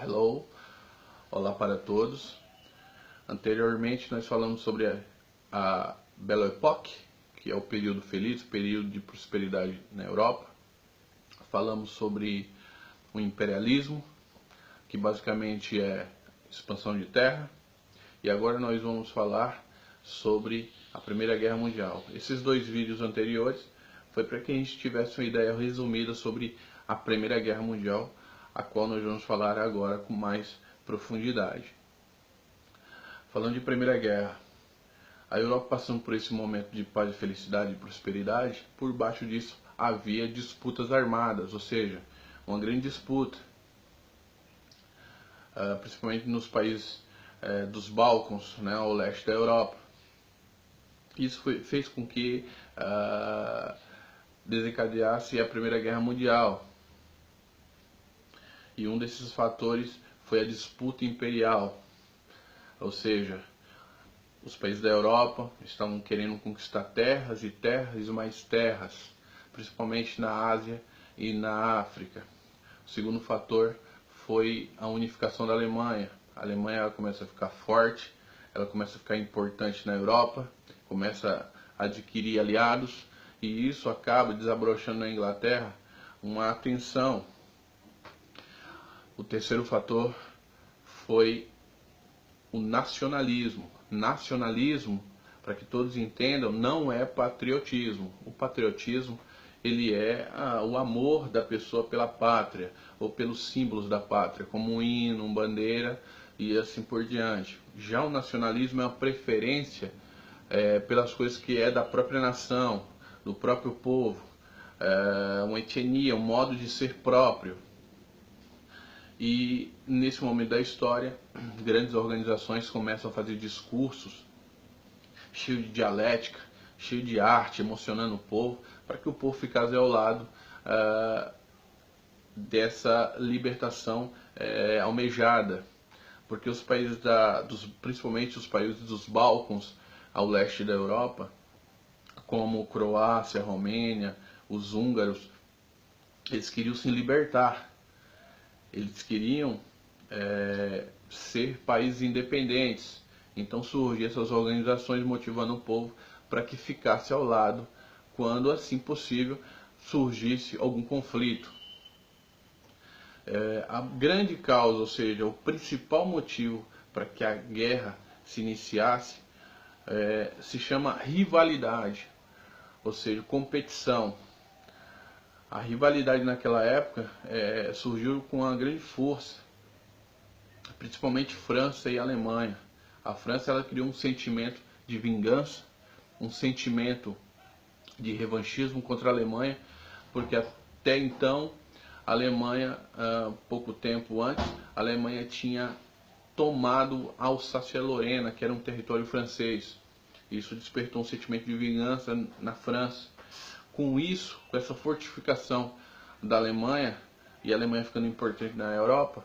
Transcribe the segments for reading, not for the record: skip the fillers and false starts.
Hello, olá para todos. Anteriormente nós falamos sobre a Belle Époque, que é o período feliz, o período de prosperidade na Europa. Falamos sobre o imperialismo, que basicamente é expansão de terra. E agora nós vamos falar sobre a Primeira Guerra Mundial. Esses dois vídeos anteriores foi para que a gente tivesse uma ideia resumida sobre a Primeira Guerra Mundial, a qual nós vamos falar agora com mais profundidade. Falando de Primeira Guerra, a Europa passando por esse momento de paz e felicidade e prosperidade, por baixo disso havia disputas armadas, ou seja, uma grande disputa, principalmente nos países dos Balcãs, né, ao leste da Europa. Isso fez com que desencadeasse a Primeira Guerra Mundial. E um desses fatores foi a disputa imperial, ou seja, os países da Europa estavam querendo conquistar terras e terras e mais terras, principalmente na Ásia e na África. O segundo fator foi a unificação da Alemanha. A Alemanha ela começa a ficar forte, ela começa a ficar importante na Europa, começa a adquirir aliados, e isso acaba desabrochando na Inglaterra uma atenção. O terceiro fator foi o nacionalismo. Nacionalismo, para que todos entendam, não é patriotismo. O patriotismo ele é o amor da pessoa pela pátria, ou pelos símbolos da pátria, como um hino, uma bandeira e assim por diante. Já o nacionalismo é uma preferência pelas coisas que é da própria nação, do próprio povo, uma etnia, um modo de ser próprio. E nesse momento da história, grandes organizações começam a fazer discursos cheios de dialética, cheio de arte, emocionando o povo, para que o povo ficasse ao lado dessa libertação almejada. Porque os países principalmente os países dos Balcãs ao leste da Europa, como Croácia, Romênia, os húngaros, eles queriam se libertar. Eles queriam ser países independentes. Então surgiam essas organizações motivando o povo para que ficasse ao lado quando assim possível surgisse algum conflito. A grande causa, ou seja, o principal motivo para que a guerra se iniciasse se chama rivalidade, ou seja, competição. A rivalidade naquela época surgiu com uma grande força, principalmente França e Alemanha. A França ela criou um sentimento de vingança, um sentimento de revanchismo contra a Alemanha, porque até então a Alemanha, pouco tempo antes, a Alemanha tinha tomado Alsácia-Lorena, que era um território francês. Isso despertou um sentimento de vingança na França. Com isso, com essa fortificação da Alemanha, e a Alemanha ficando importante na Europa,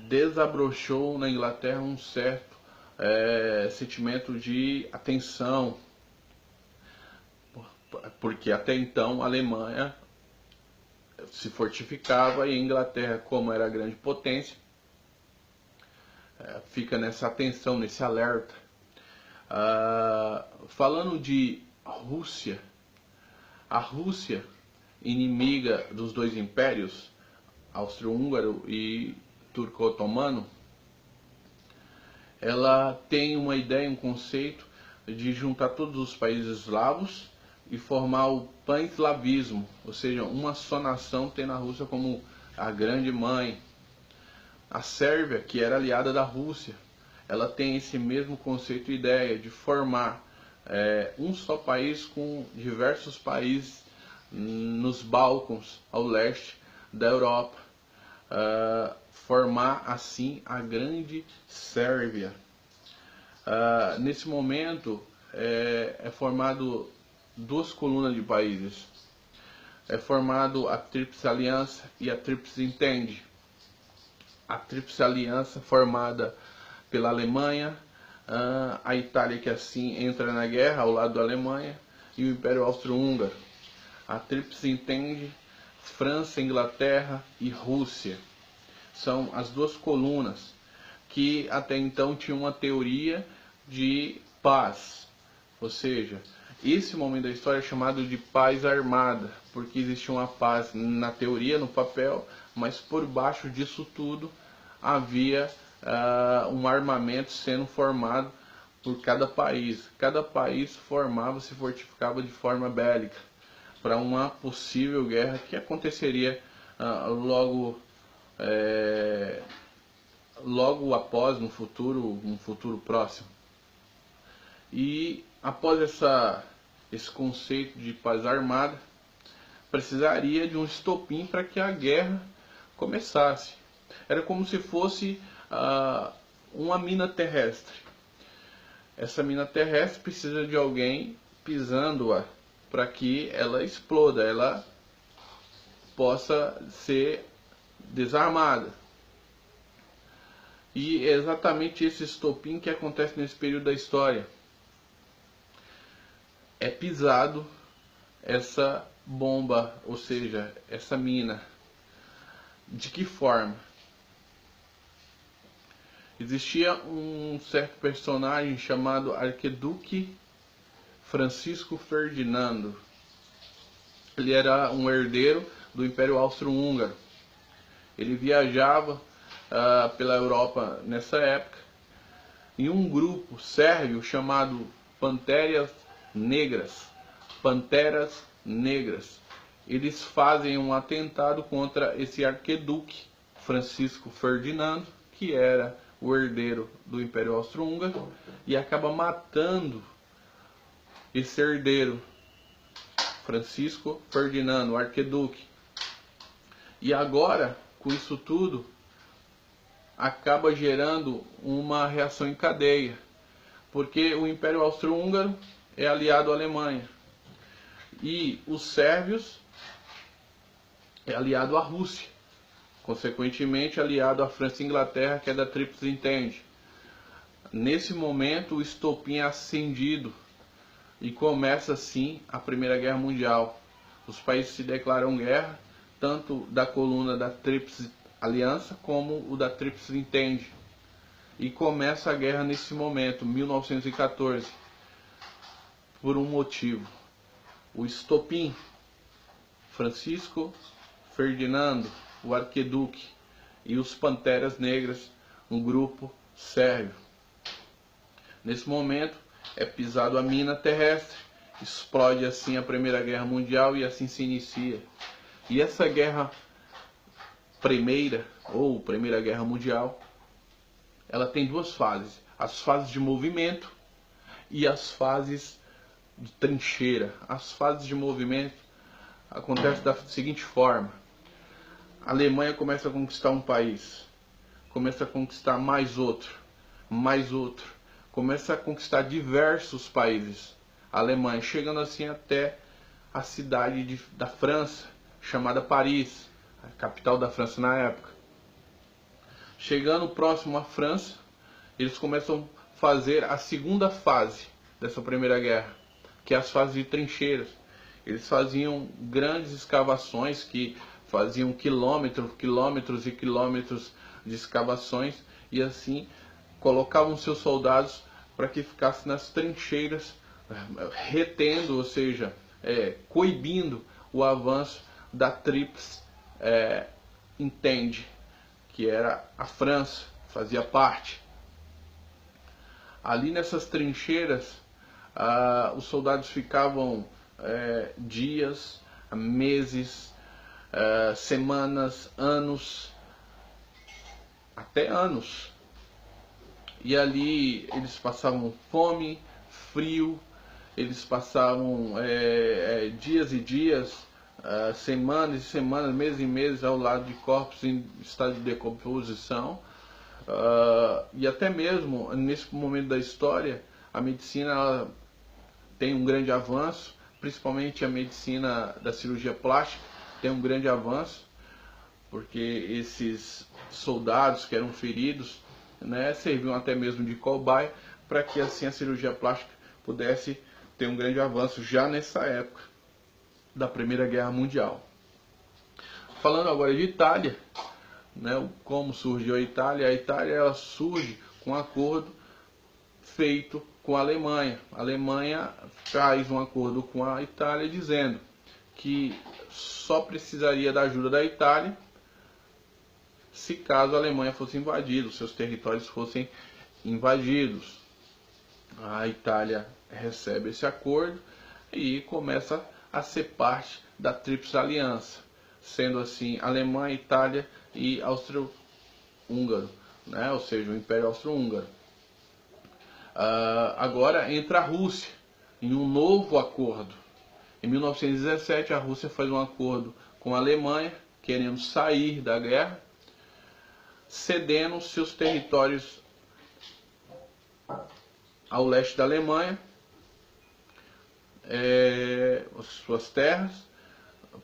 desabrochou na Inglaterra um certo sentimento de atenção, porque até então a Alemanha se fortificava e a Inglaterra, como era a grande potência, fica nessa atenção, nesse alerta. Falando de Rússia, a Rússia, inimiga dos dois impérios, austro-húngaro e turco-otomano, ela tem uma ideia, um conceito de juntar todos os países eslavos e formar o pan-eslavismo, ou seja, uma só nação tendo a Rússia como a grande mãe. A Sérvia, que era aliada da Rússia, ela tem esse mesmo conceito e ideia de formar um só país com diversos países nos Balcãs, ao leste da Europa, formar assim a grande Sérvia. Nesse momento é formado duas colunas de países. É formado a Tríplice Aliança e a Tríplice Entente. A Tríplice Aliança formada pela Alemanha, a Itália que assim entra na guerra ao lado da Alemanha e o Império Austro-Húngaro. A Tríplice Entente, França, Inglaterra e Rússia. são as duas colunas, que até então tinham uma teoria de paz. Ou seja, esse momento da história é chamado de paz armada, porque existia uma paz na teoria, no papel, mas por baixo disso tudo havia um armamento sendo formado por cada país. Cada país formava, se fortificava de forma bélica para uma possível guerra que aconteceria logo após, um futuro próximo. E após esse conceito de paz armada, precisaria de um estopim para que a guerra começasse. Era como se fosse uma mina terrestre. Essa mina terrestre precisa de alguém pisando-a para que ela exploda, ela possa ser desarmada. E é exatamente esse estopim que acontece nesse período da história. É pisado essa bomba, ou seja, essa mina. De que forma? Existia um certo personagem chamado Arquiduque Francisco Ferdinando. Ele era um herdeiro do Império Austro-Húngaro. Ele viajava pela Europa nessa época em um grupo sérvio chamado Panteras Negras. Eles fazem um atentado contra esse arquiduque Francisco Ferdinando, que era o herdeiro do Império Austro-Húngaro, e acaba matando esse herdeiro Francisco Ferdinando, o arquiduque. E agora, com isso tudo, acaba gerando uma reação em cadeia, porque o Império Austro-Húngaro é aliado à Alemanha e os sérvios é aliado à Rússia, consequentemente aliado à França e Inglaterra, que é da Tríplice Entente. Nesse momento o estopim é acendido e começa assim a Primeira Guerra Mundial. Os países se declaram guerra, tanto da coluna da Tríplice Aliança como o da Tríplice Entente. E começa a guerra nesse momento, 1914, por um motivo. O estopim, Francisco Ferdinando, o arquiduque, e os Panteras Negras, um grupo sérvio. Nesse momento é pisado a mina terrestre, explode assim a Primeira Guerra Mundial e assim se inicia. E essa guerra primeira, ou Primeira Guerra Mundial, ela tem duas fases: as fases de movimento e as fases de trincheira. As fases de movimento acontecem da seguinte forma: a Alemanha começa a conquistar um país, começa a conquistar mais outro, começa a conquistar diversos países. A Alemanha, chegando assim até a cidade da França, chamada Paris, a capital da França na época. Chegando próximo à França, eles começam a fazer a segunda fase dessa Primeira Guerra, que é as fases de trincheiras. Eles faziam grandes escavações que faziam quilômetros e quilômetros de escavações, e assim colocavam seus soldados para que ficassem nas trincheiras, retendo, ou seja, coibindo o avanço da Tríplice Entente, que era a França, fazia parte. Ali nessas trincheiras, os soldados ficavam dias, meses, semanas, anos, até anos. E ali eles passavam fome, frio, eles passavam dias e dias, semanas e semanas, meses e meses ao lado de corpos em estado de decomposição. E até mesmo nesse momento da história, a medicina ela tem um grande avanço, principalmente a medicina da cirurgia plástica tem um grande avanço, porque esses soldados que eram feridos, serviam até mesmo de cobaia, para que assim a cirurgia plástica pudesse ter um grande avanço já nessa época da Primeira Guerra Mundial. Falando agora de Itália, né, como surgiu a Itália. A Itália ela surge com um acordo feito com a Alemanha. A Alemanha faz um acordo com a Itália dizendo que só precisaria da ajuda da Itália se caso a Alemanha fosse invadida, seus territórios fossem invadidos. A Itália recebe esse acordo e começa a ser parte da Tríplice Aliança, sendo assim Alemanha, Itália e Áustria-Húngaro, né? Ou seja, o Império Austro-Húngaro. Agora entra a Rússia em um novo acordo. Em 1917 a Rússia faz um acordo com a Alemanha, querendo sair da guerra, cedendo seus territórios ao leste da Alemanha, suas terras,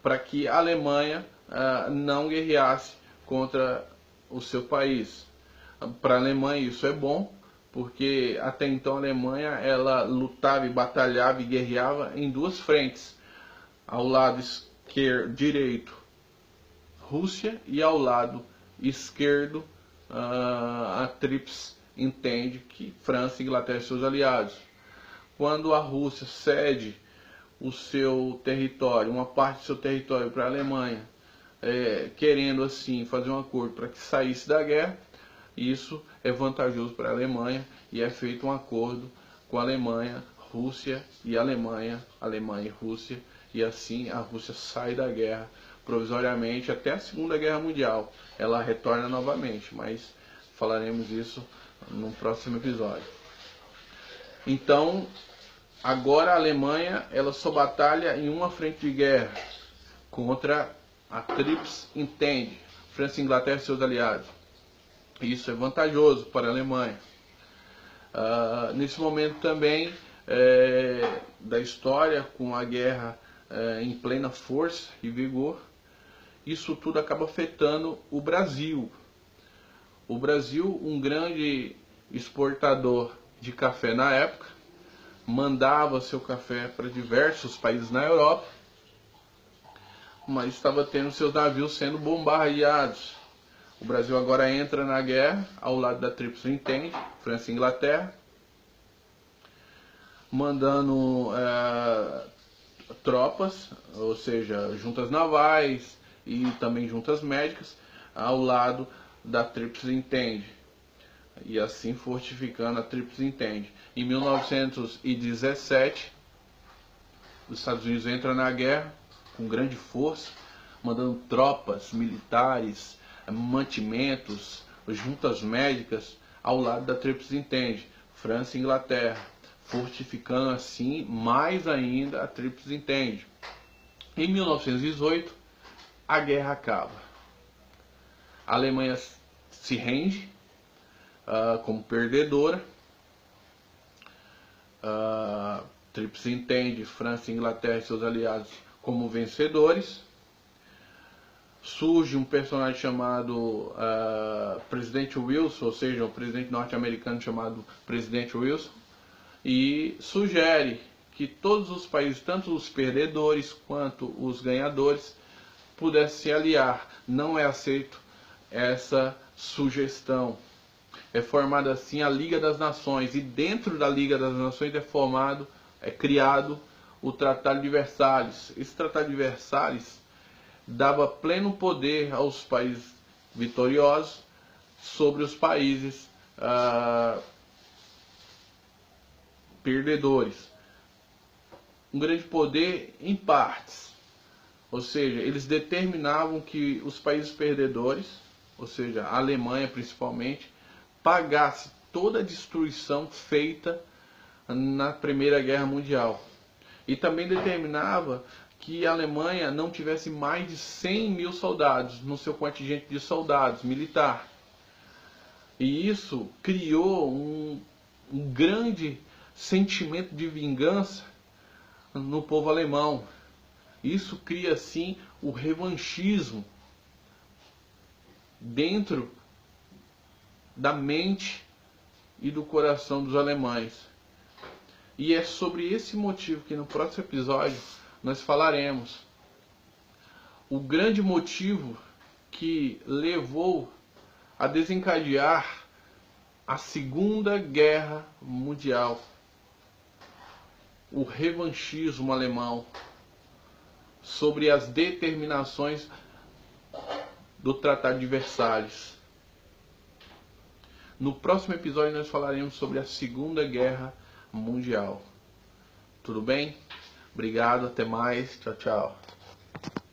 para que a Alemanha não guerreasse contra o seu país. Para a Alemanha isso é bom, porque até então a Alemanha ela lutava e batalhava e guerreava em duas frentes. Ao lado direito, Rússia, e ao lado esquerdo, a Tríplice entende que França, Inglaterra e seus aliados. Quando a Rússia cede o seu território, uma parte do seu território para a Alemanha, querendo assim fazer um acordo para que saísse da guerra, isso é vantajoso para a Alemanha e é feito um acordo com a Alemanha, Rússia e Alemanha, Alemanha e Rússia, e assim a Rússia sai da guerra provisoriamente até a Segunda Guerra Mundial. Ela retorna novamente, mas falaremos isso no próximo episódio. Então, agora a Alemanha ela só batalha em uma frente de guerra contra a Tríplice Entende, França, Inglaterra e seus aliados. Isso é vantajoso para a Alemanha. Nesse momento também da história, com a guerra em plena força e vigor, isso tudo acaba afetando o Brasil. O Brasil, um grande exportador de café na época, mandava seu café para diversos países na Europa, mas estava tendo seus navios sendo bombardeados. O Brasil agora entra na guerra ao lado da Tríplice Entende, França e Inglaterra, mandando tropas, ou seja, juntas navais e também juntas médicas, ao lado da Tríplice Entende, e assim fortificando a Tríplice Entende. Em 1917, os Estados Unidos entram na guerra com grande força, mandando tropas militares, mantimentos, juntas médicas ao lado da Tríplice Entende, França e Inglaterra, fortificando assim mais ainda a Tríplice Entende. Em 1918, a guerra acaba. A Alemanha se rende como perdedora. Tríplice Entende, França, Inglaterra e seus aliados como vencedores. Surge um personagem chamado Presidente Wilson, ou seja, um presidente norte-americano chamado Presidente Wilson, e sugere que todos os países, tanto os perdedores quanto os ganhadores, pudessem se aliar. Não é aceito essa sugestão. É formada assim a Liga das Nações, e dentro da Liga das Nações é criado o Tratado de Versalhes. Esse Tratado de Versalhes dava pleno poder aos países vitoriosos sobre os países perdedores. Um grande poder em partes, ou seja, eles determinavam que os países perdedores, ou seja, a Alemanha principalmente, pagasse toda a destruição feita na Primeira Guerra Mundial. E também determinava que a Alemanha não tivesse mais de 100 mil soldados no seu contingente de soldados militar. E isso criou um grande sentimento de vingança no povo alemão. Isso cria assim o revanchismo dentro da mente e do coração dos alemães. E é sobre esse motivo que no próximo episódio nós falaremos. O grande motivo que levou a desencadear a Segunda Guerra Mundial, o revanchismo alemão, sobre as determinações do Tratado de Versalhes. No próximo episódio nós falaremos sobre a Segunda Guerra Mundial. Tudo bem? Obrigado, até mais. Tchau, tchau.